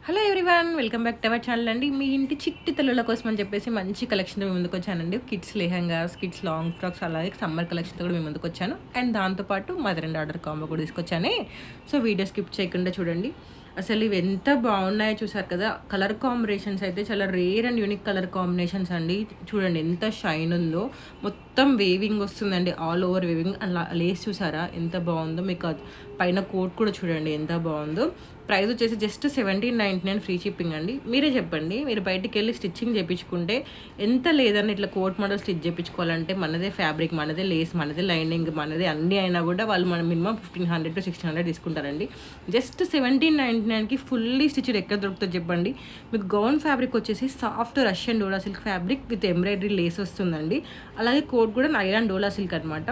Hello everyone, welcome back to our channel అండి. మీ ఇంటి చిట్టి తల్లుల కోసం అని చెప్పేసి మంచి కలెక్షన్తో మీ ముందుకు వచ్చానండి. Kids lehengas, kids long frocks, అలాగే సమ్మర్ కలెక్షన్తో కూడా మీ ముందుకు వచ్చాను. అండ్ దాంతోపాటు మదర్ అండ్ డాటర్ కాంబో కూడా తీసుకొచ్చానే. సో వీడియో స్కిప్ చేయకుండా చూడండి. అసలు ఇవి ఎంత బాగున్నాయో చూసారు కదా. కలర్ కాంబినేషన్స్ అయితే చాలా rare and unique colour combinations అండి. చూడండి ఎంత షైన్ ఉందో, మొత్తం వేవింగ్ వస్తుందండి, ఆల్ ఓవర్ వేవింగ్. అలా లేస్ చూసారా ఎంత బాగుందో. మీకు పైన కోట్ కూడా చూడండి ఎంత బాగుందో. ప్రైస్ వచ్చేసి జస్ట్ 1799 ఫ్రీ షిప్పింగ్ అండి. మీరే చెప్పండి, మీరు బయటికి వెళ్ళి స్టిచ్చింగ్ చేయించుకుంటే ఎంత లేదని ఇట్లా కోట్ మోడల్ స్టిచ్ చేయించుకోవాలంటే మనదే ఫ్యాబ్రిక్, మనదే లేస్, మనదే లైనింగ్, మనదే అన్నీ అయినా కూడా వాళ్ళు మన మినిమం 1500 to 1600 తీసుకుంటారండి. జస్ట్ 1799కి ఫుల్లీ స్టిచ్డ్ ఎక్కడ దొరుకుతుంది చెప్పండి. మీకు గౌన్ ఫ్యాబ్రిక్ వచ్చేసి soft Russian dola silk fabric with embroidery Lay's వస్తుందండి. అలాగే కోట్ కూడా నైలాన్ డోలా సిల్క్ అనమాట.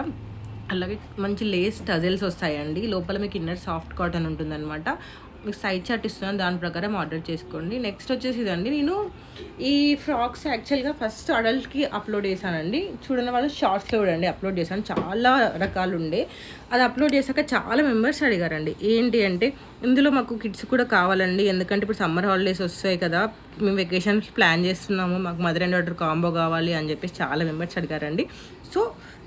అలాగే మంచి లేస్ టజల్స్ వస్తాయండి. లోపల మీకు ఇన్నర్ సాఫ్ట్ కాటన్ ఉంటుందన్నమాట. మీకు సైజ్ చార్ట్ ఇస్తున్నాను, దాని ప్రకారం ఆర్డర్ చేసుకోండి. నెక్స్ట్ వచ్చేసి ఇదండి, నేను ఈ ఫ్రాక్స్ యాక్చువల్గా ఫస్ట్ అడల్ట్కి అప్లోడ్ చేశానండి. చూడని వాళ్ళు షార్ట్స్లో చూడండి అప్లోడ్ చేశాను. చాలా రకాలు ఉండే, అది అప్లోడ్ చేశాక చాలా మెంబర్స్ అడిగారండి ఏంటి అంటే ఇందులో మాకు కిడ్స్ కూడా కావాలండి, ఎందుకంటే ఇప్పుడు సమ్మర్ హాలిడేస్ వస్తాయి కదా, మేము వెకేషన్స్ ప్లాన్ చేస్తున్నాము, మాకు మదర్ అండ్ డాటర్ కాంబో కావాలి అని చెప్పేసి చాలా మెంబర్స్ అడిగారండి. సో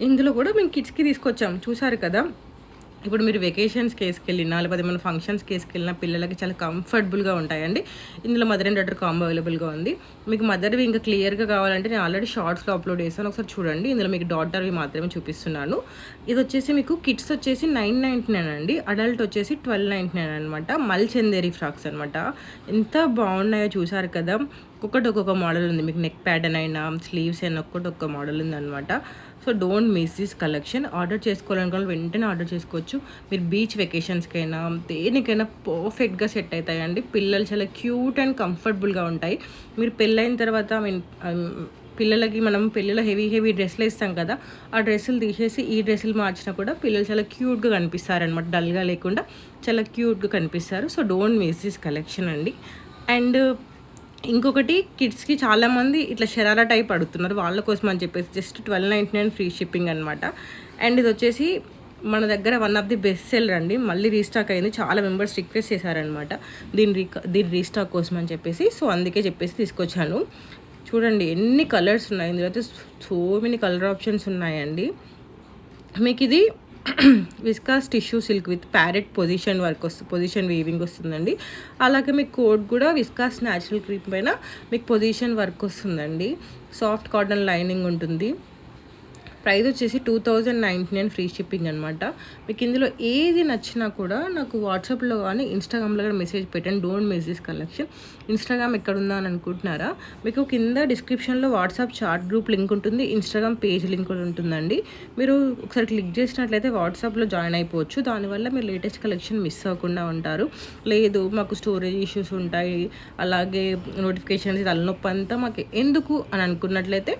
ఇందులో కూడా మేము కిడ్స్కి తీసుకొచ్చాం. చూసారు కదా, ఇప్పుడు మీరు వెకేషన్స్కి వేసుకెళ్ళినా లేకపోతే ఏమైనా ఫంక్షన్స్కి వేసుకెళ్ళినా పిల్లలకి చాలా కంఫర్టబుల్గా ఉంటాయండి. ఇందులో మదర్ అండ్ డాటర్ కాంబో అవైలబుల్గా ఉంది. మీకు మదర్వి ఇంకా క్లియర్గా కావాలంటే నేను ఆల్రెడీ షార్ట్స్లో అప్లోడ్ చేశాను, ఒకసారి చూడండి. ఇందులో మీకు డాటర్వి మాత్రమే చూపిస్తున్నాను. ఇది వచ్చేసి మీకు కిడ్స్ వచ్చేసి 999 అండి, అడల్ట్ వచ్చేసి 1299 అనమాట. మల్చందేరి ఫ్రాక్స్ అనమాట. ఎంత బాగున్నాయో చూసారు కదా. ఒక్కొక్క మోడల్ ఉంది. మీకు నెక్ ప్యాటర్న్ అయినా స్లీవ్స్ అయినా ఒక్కొక్క మోడల్ ఉంది అనమాట. So don't miss this collection. Order చేసుకోవాలనుకోవాలి వెంటనే ఆర్డర్ చేసుకోవచ్చు. మీరు బీచ్ వెకేషన్స్కైనా దేనికైనా పర్ఫెక్ట్గా సెట్ అవుతాయండి. పిల్లలు చాలా క్యూట్ అండ్ కంఫర్టబుల్గా ఉంటాయి. మీరు పెళ్ళైన తర్వాత పిల్లలకి మనం పెళ్ళిలో హెవీ డ్రెస్సులు ఇస్తాం కదా, ఆ డ్రెస్సులు తీసేసి ఈ డ్రెస్సులు మార్చినా కూడా పిల్లలు చాలా క్యూట్గా కనిపిస్తారనమాట. డల్గా లేకుండా చాలా క్యూట్గా కనిపిస్తారు. So don't miss this collection అండి. అండ్ ఇంకొకటి, కిడ్స్కి చాలామంది ఇట్లా షరారా టైప్ అడుగుతున్నారు, వాళ్ళ కోసం అని చెప్పేసి జస్ట్ 1299 ఫ్రీ షిప్పింగ్ అనమాట. అండ్ ఇది వచ్చేసి మన దగ్గర one of the best seller అండి. మళ్ళీ రీస్టాక్ అయింది, చాలా మెంబర్స్ రిక్వెస్ట్ చేశారనమాట దీని రీస్టాక్ కోసం అని చెప్పేసి. సో అందుకే చెప్పేసి తీసుకొచ్చాను. చూడండి ఎన్ని కలర్స్ ఉన్నాయి ఇందులో అయితే, సో మెనీ కలర్ ఆప్షన్స్ ఉన్నాయండి. మీకు ఇది viscous tissue silk with parrot position weaving వస్తుందండి. అలాగే మీకు కోట్ కూడా విస్కాస్ న్యాచురల్ క్రీమ్ పైన మీకు పొజిషన్ వర్క్ వస్తుందండి. సాఫ్ట్ కాటన్ లైనింగ్ ఉంటుంది. ప్రైస్ వచ్చేసి 2099 ఫ్రీ షిప్పింగ్ అనమాట. మీకు ఇందులో ఏది నచ్చినా కూడా నాకు వాట్సాప్లో కానీ ఇన్స్టాగ్రామ్లో కూడా మెసేజ్ పెట్టండి. Don't miss this collection. Instagram ఎక్కడుందా అని అనుకుంటున్నారా, మీకు కింద డిస్క్రిప్షన్లో వాట్సాప్ చాట్ గ్రూప్ లింక్ ఉంటుంది, ఇన్స్టాగ్రామ్ పేజ్ లింక్ కూడా ఉంటుందండి. మీరు ఒకసారి క్లిక్ చేసినట్లయితే వాట్సాప్లో జాయిన్ అయిపోవచ్చు. దానివల్ల మీరు లేటెస్ట్ కలెక్షన్ మిస్ అవ్వకుండా ఉంటారు. లేదు మాకు స్టోరేజ్ ఇష్యూస్ ఉంటాయి, అలాగే నోటిఫికేషన్స్ తలనొప్పి అంతా మాకు ఎందుకు అని అనుకున్నట్లయితే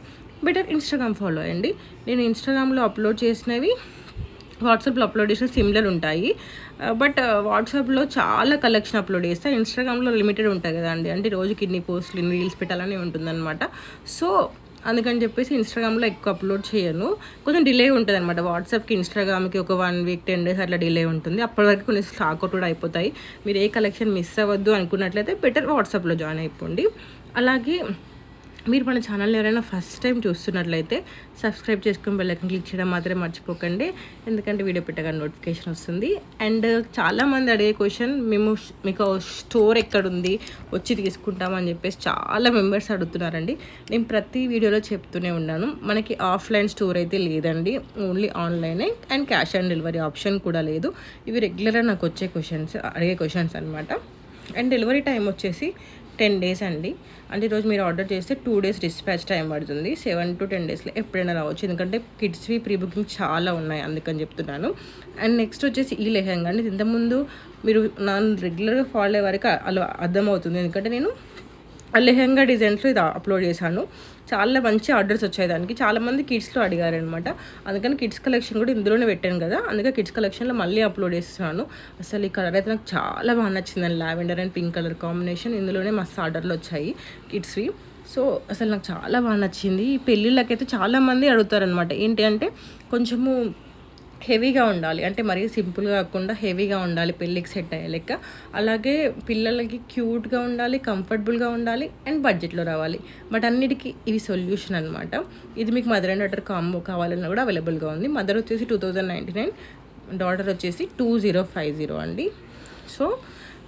బెటర్ ఇన్స్టాగ్రామ్ ఫాలో అయ్యండి. నేను ఇన్స్టాగ్రామ్లో అప్లోడ్ చేసినవి వాట్సాప్లో అప్లోడ్ చేసిన సిమిలర్ ఉంటాయి, బట్ వాట్సాప్లో చాలా కలెక్షన్ అప్లోడ్ చేస్తాను. ఇన్స్టాగ్రామ్లో లిమిటెడ్ ఉంటాయి కదా అండి, అంటే రోజుకి ఇన్ని పోస్టులు ఇన్ని రీల్స్ పెట్టాలని ఉంటుందన్నమాట. సో అందుకని చెప్పేసి ఇన్స్టాగ్రామ్లో ఎక్కువ అప్లోడ్ చేయను, కొంచెం డిలే ఉంటుంది అనమాట. వాట్సాప్కి ఇన్స్టాగ్రామ్కి ఒక 1 week 10 days అట్లా డిలే ఉంటుంది. అప్పటి వరకు కొన్ని స్టాక్ అవుట్ కూడా అయిపోతాయి. మీరు ఏ కలెక్షన్ మిస్ అవ్వద్దు అనుకున్నట్లయితే బెటర్ వాట్సాప్లో జాయిన్ అయిపోండి. అలాగే మీరు మన ఛానల్ని ఎవరైనా ఫస్ట్ టైం చూస్తున్నట్లయితే సబ్స్క్రైబ్ చేసుకుని బెల్ ఐకాన్ క్లిక్ చేయడం మాత్రమే మర్చిపోకండి, ఎందుకంటే వీడియో పెట్టగానే నోటిఫికేషన్ వస్తుంది. అండ్ చాలామంది అడిగే క్వశ్చన్, మీకు స్టోర్ ఎక్కడుంది వచ్చి తీసుకుంటామని చెప్పేసి చాలా మెంబర్స్ అడుగుతున్నారండి. నేను ప్రతి వీడియోలో చెప్తూనే ఉన్నాను, మనకి ఆఫ్లైన్ స్టోర్ అయితే లేదండి, ఓన్లీ ఆన్లైనే. And cash on delivery option కూడా లేదు. ఇవి రెగ్యులర్గా నాకు వచ్చే అడిగే క్వశ్చన్స్ అనమాట. అండ్ డెలివరీ టైం వచ్చేసి 10 days అండి. అంటే ఈరోజు మీరు ఆర్డర్ చేస్తే 2 days డిస్పాచ్ టైం పడుతుంది. 7 to 10 daysలో ఎప్పుడైనా రావచ్చు, ఎందుకంటే కిడ్స్వి ప్రీ బుకింగ్ చాలా ఉన్నాయి అందుకని చెప్తున్నాను. అండ్ నెక్స్ట్ వచ్చేసి ఈ లెహంగా అండి. ఇంతకుముందు మీరు నన్ను రెగ్యులర్గా ఫాలో అయ్యే వరకు అలా అర్థమవుతుంది, ఎందుకంటే నేను లెహంగా డిజైన్స్లో ఇది అప్లోడ్ చేశాను. చాలా మంచి ఆర్డర్స్ వచ్చాయి దానికి, చాలామంది కిడ్స్లో అడిగారనమాట. అందుకని కిడ్స్ కలెక్షన్ కూడా ఇందులోనే పెట్టాను కదా, అందుకే కిడ్స్ కలెక్షన్లో మళ్ళీ అప్లోడ్ చేస్తున్నాను. అసలు ఈ కలర్ అయితే నాకు చాలా బాగా నచ్చిందండి, lavender and pink colour combination. ఇందులోనే మస్తు ఆర్డర్లు వచ్చాయి కిడ్స్వి. సో అసలు నాకు చాలా బాగా నచ్చింది. ఈ పెళ్ళిళ్ళకైతే చాలామంది అడుగుతారనమాట, ఏంటి అంటే కొంచెము హెవీగా ఉండాలి. అంటే మరీ సింపుల్‌గా కాకుండా హెవీగా ఉండాలి పెళ్ళికి సెట్ అయ్యే లెక్క. అలాగే పిల్లలకి క్యూట్‌గా ఉండాలి, కంఫర్టబుల్‌గా ఉండాలి అండ్ బడ్జెట్‌లో రావాలి. బట్ అన్నిటికి ఇవి సొల్యూషన్ అనమాట. ఇది మీకు మదర్ అండ్ డాటర్ కాంబో కావాలన్నా కూడా అవైలబుల్‌గా ఉంది. మదర్ వచ్చేసి 2099, డాటర్ వచ్చేసి 2050 అండి. సో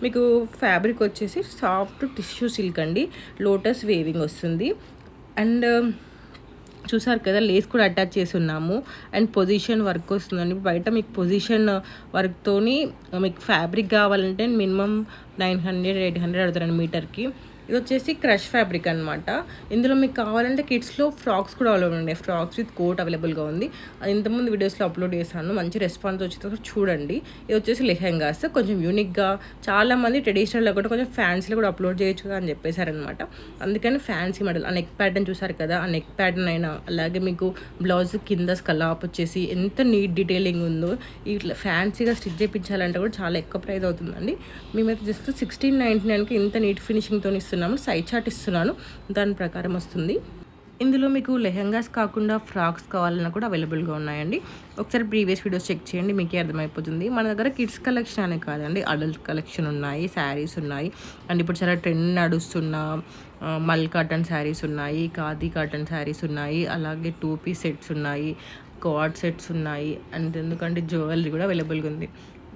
మీకు ఫ్యాబ్రిక్ వచ్చేసి సాఫ్ట్ టిష్యూ సిల్క్ అండి. లోటస్ వేవింగ్ వస్తుంది. అండ్ చూసారు కదా, లేస్ కూడా అటాచ్ చేసి ఉన్నాము. అండ్ పొజిషన్ వర్క్ వస్తుందండి. బయట మీకు పొజిషన్ వర్క్తోని మీకు ఫ్యాబ్రిక్ కావాలంటే మినిమం 900, 800 అడుగుతారండి మీటర్కి. ఇది వచ్చేసి క్రష్ ఫ్యాబ్రిక్ అనమాట. ఇందులో మీకు కావాలంటే కిడ్స్లో ఫ్రాక్స్ కూడా అవైలబుల్ ఉన్నాయి. ఫ్రాక్స్ విత్ కోట్ అవైలబుల్గా ఉంది. అది ఇంతకుముందు వీడియోస్లో అప్లోడ్ చేశాను, మంచి రెస్పాన్స్ వచ్చేది, చూడండి. ఇది వచ్చేసి లెహెంగాస్, కొంచెం యూనిక్గా, చాలామంది ట్రెడిషనల్లో కూడా కొంచెం ఫ్యాన్సీలో కూడా అప్లోడ్ చేయొచ్చు అని చెప్పేశారనమాట. అందుకని ఫ్యాన్సీ మోడల్ ఆ నెక్ ప్యాటర్న్ చూసారు కదా, ఆ నెక్ ప్యాటర్న్ అయినా అలాగే మీకు బ్లౌజ్ కింద స్కలాప్ వచ్చేసి ఎంత నీట్ డీటెయిలింగ్ ఉందో. ఇట్లా ఫ్యాన్సీగా స్టిచ్ చేయించాలంటే కూడా చాలా ఎక్కువ ప్రైస్ అవుతుందండి. మేమైతే జస్ట్ 1699కి ఇంత నీట్ ఫినిషింగ్తో ఇస్తున్నాము. సైడ్ చార్ట్ ఇస్తున్నాను, దాని ప్రకారం వస్తుంది. ఇందులో మీకు లెహెంగాస్ కాకుండా ఫ్రాక్స్ కావాలన్నా కూడా అవైలబుల్గా ఉన్నాయండి. ఒకసారి ప్రీవియస్ వీడియోస్ చెక్ చేయండి, మీకే అర్థమైపోతుంది. మన దగ్గర కిడ్స్ కలెక్షన్ అనే కాదండి, అడల్ట్ కలెక్షన్ ఉన్నాయి, శారీస్ ఉన్నాయి. అండ్ ఇప్పుడు చాలా ట్రెండ్ నడుస్తున్న మల్ కాటన్ శారీస్ ఉన్నాయి, ఖాదీ కాటన్ శారీస్ ఉన్నాయి, అలాగే 2 పీస్ సెట్స్ ఉన్నాయి, కార్డ్ సెట్స్ ఉన్నాయి. అండ్ ఎందుకంటే జ్యువెలరీ కూడా అవైలబుల్గా ఉంది.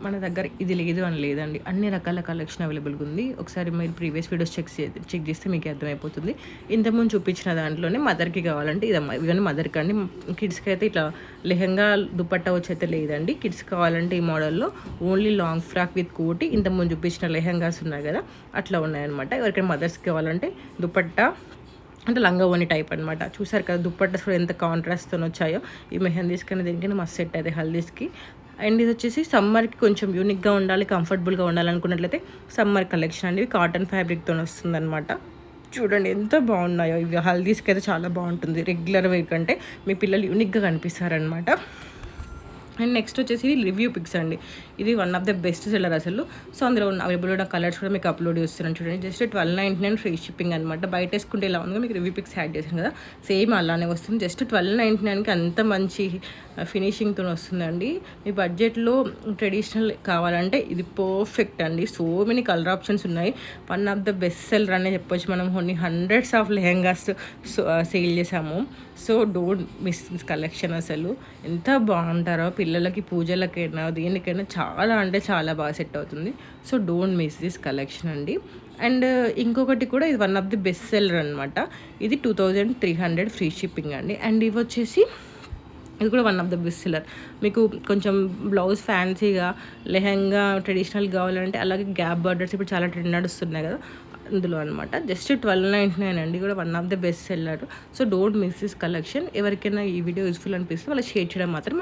మన దగ్గర ఇది లేదు అని లేదండి, అన్ని రకాల కలెక్షన్ అవైలబుల్గా ఉంది. ఒకసారి మీరు ప్రీవియస్ వీడియోస్ చెక్ చేస్తే మీకు అర్థమైపోతుంది. ఇంతకుముందు చూపించిన దాంట్లోనే మదర్కి కావాలంటే ఇవన్నీ మదర్కి అండి. కిడ్స్కి అయితే ఇట్లా లెహెంగా దుపట్టా వచ్చి అయితే లేదండి. కిడ్స్ కావాలంటే ఈ మోడల్లో ఓన్లీ లాంగ్ ఫ్రాక్ విత్ కోటి, ఇంతకుముందు చూపించిన లెహెంగాస్ ఉన్నాయి కదా అట్లా ఉన్నాయన్నమాట. ఎవరికైనా మదర్స్కి కావాలంటే దుపట్టా అంటే లంగా ఓని టైప్ అనమాట. చూసారు కదా దుప్పట్టాస్ కూడా ఎంత కాంట్రాస్ట్తో వచ్చాయో. ఈ మెహందీస్ కానీ దేనికైనా మస్త్ సెట్ అయితే హల్దీస్కి. అండ్ ఇది వచ్చేసి సమ్మర్కి కొంచెం యూనిక్గా ఉండాలి, కంఫర్టబుల్గా ఉండాలనుకున్నట్లయితే సమ్మర్ కలెక్షన్ అండి. కాటన్ ఫ్యాబ్రిక్తో వస్తుందన్నమాట. చూడండి ఎంత బాగున్నాయో ఇవి. హల్దీస్కి అయితే చాలా బాగుంటుంది, రెగ్యులర్ వేర్ కంటే మీ పిల్లలు యూనిక్గా కనిపిస్తారనమాట. అండ్ నెక్స్ట్ వచ్చేసి రివ్యూ పిక్స్ అండి. ఇది one of the best seller అసలు. సో అందులో ఉన్న అవైలబుల్ ఉన్న కలర్స్ కూడా మీకు అప్లోడ్ చేస్తున్నాను చూడండి. జస్ట్ 1299 ఫ్రీ షిప్పింగ్ అనమాట. బయట వేసుకుంటే ఇలా ఉందో మీకు రివ్యూ పిక్స్ యాడ్ చేశాను కదా, సేమ్ అలానే వస్తుంది. జస్ట్ 1299కి అంత మంచి ఫినిషింగ్తో వస్తుందండి. మీ బడ్జెట్లో ట్రెడిషనల్ కావాలంటే ఇది పర్ఫెక్ట్ అండి. సో మెనీ కలర్ ఆప్షన్స్ ఉన్నాయి. One of the best seller అనే చెప్పొచ్చు. మనం కొన్ని హండ్రెడ్స్ ఆఫ్ లెహెంగాస్ సేల్ చేసాము. So don't miss this collection. అసలు ఎంత బాగుంటారో పిల్లలకి, పూజలకైనా దేనికైనా చాలా అంటే చాలా బాగా సెట్ అవుతుంది. So don't miss this collection అండి. అండ్ ఇంకొకటి కూడా ఇది one of the best seller అనమాట. ఇది 2300 ఫ్రీ షిప్పింగ్ అండి. అండ్ ఇవి వచ్చేసి ఇది కూడా one of the best seller. మీకు కొంచెం బ్లౌజ్ ఫ్యాన్సీగా, లెహెంగా ట్రెడిషనల్ కావాలంటే, అలాగే గ్యాప్ బార్డర్స్ ఇప్పుడు చాలా ట్రెండ్ నడుస్తున్నాయి కదా అందులో అనమాట. జస్ట్ 1299 అండి, కూడా one of the best seller. So don't miss this collection. ఎవరికైనా ఈ వీడియో యూస్ఫుల్ అనిపిస్తే వాళ్ళు షేర్ చేయడం మాత్రం